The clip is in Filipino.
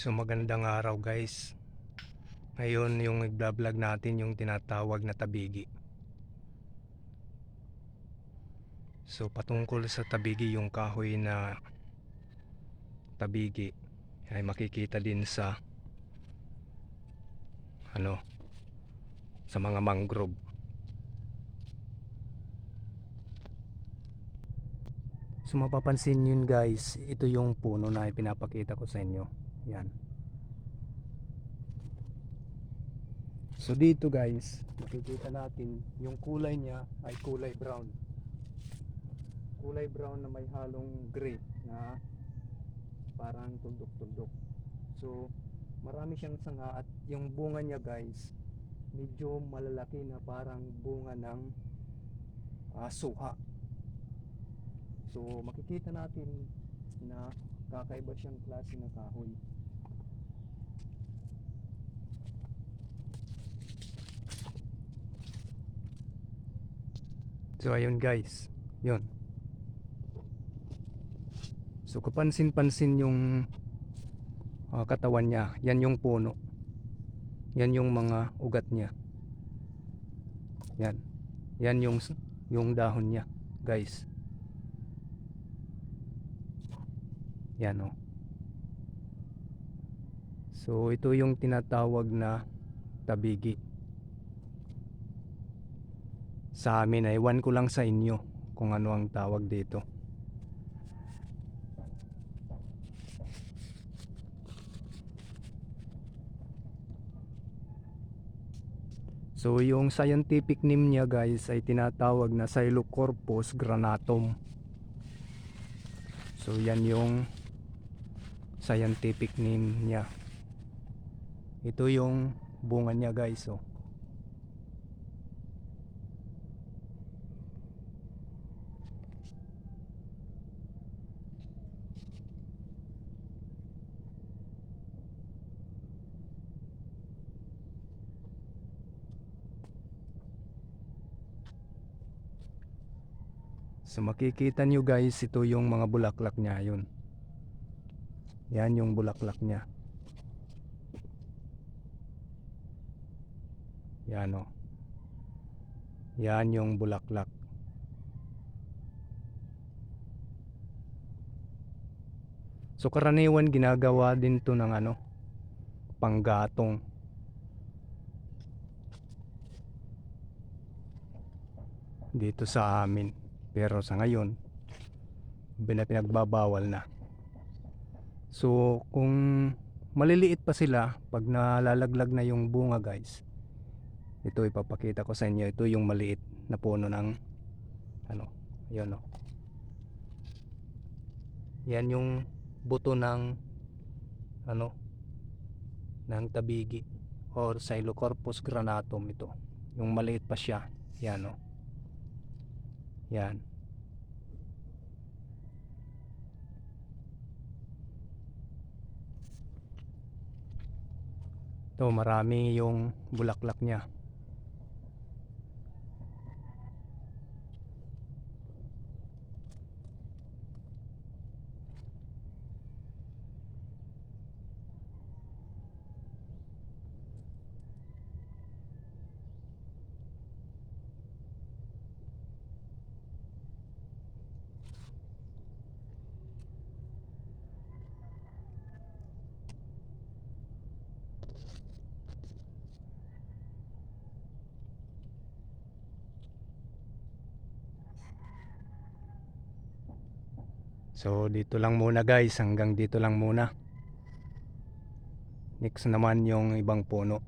So magandang araw guys. Ngayon yung nagbablog natin yung tinatawag na tabigi. So patungkol sa tabigi, yung kahoy na tabigi ay makikita din sa sa mga mangrove. So mapapansin yun guys, ito yung puno na ipinapakita ko sa inyo. Yan. So dito guys, makikita natin yung kulay niya ay kulay brown. Kulay brown na may halong gray na parang tuldok-tuldok. So marami siyang sanga at yung bunga niya guys, medyo malalaki na parang bunga ng suha. So makikita natin na kakaiba siyang klase ng kahoy. So ayun guys, yun. So kapansin-pansin yung katawan niya. Yan yung puno. Yan yung mga ugat niya. Yan. Yan yung dahon niya, guys. Yan oh. So ito yung tinatawag na tabigi. Sa amin ay ewan ko lang sa inyo kung ano ang tawag dito. So yung scientific name niya guys ay tinatawag na Xylocorpus granatum. So yan yung scientific name niya. Ito yung bunga niya guys oh. So makikita nyo guys, ito yung mga bulaklak niya yun. Yan yung bulaklak niya. Yan o. Yan yung bulaklak. So karaniwan ginagawa din to ng panggatong. Dito sa amin. Pero sa ngayon, pinagbabawal na. So kung maliliit pa sila, pag nalalaglag na yung bunga guys, ito ipapakita ko sa inyo. Ito yung maliit na puno ng yun o. Yan yung buto ng ng tabigi or Xylocorpus granatum. Ito yung maliit pa siya. Yan o. Yan. Ito marami yung bulaklak niya. So dito lang muna guys, hanggang dito lang muna. Next naman yung ibang puno.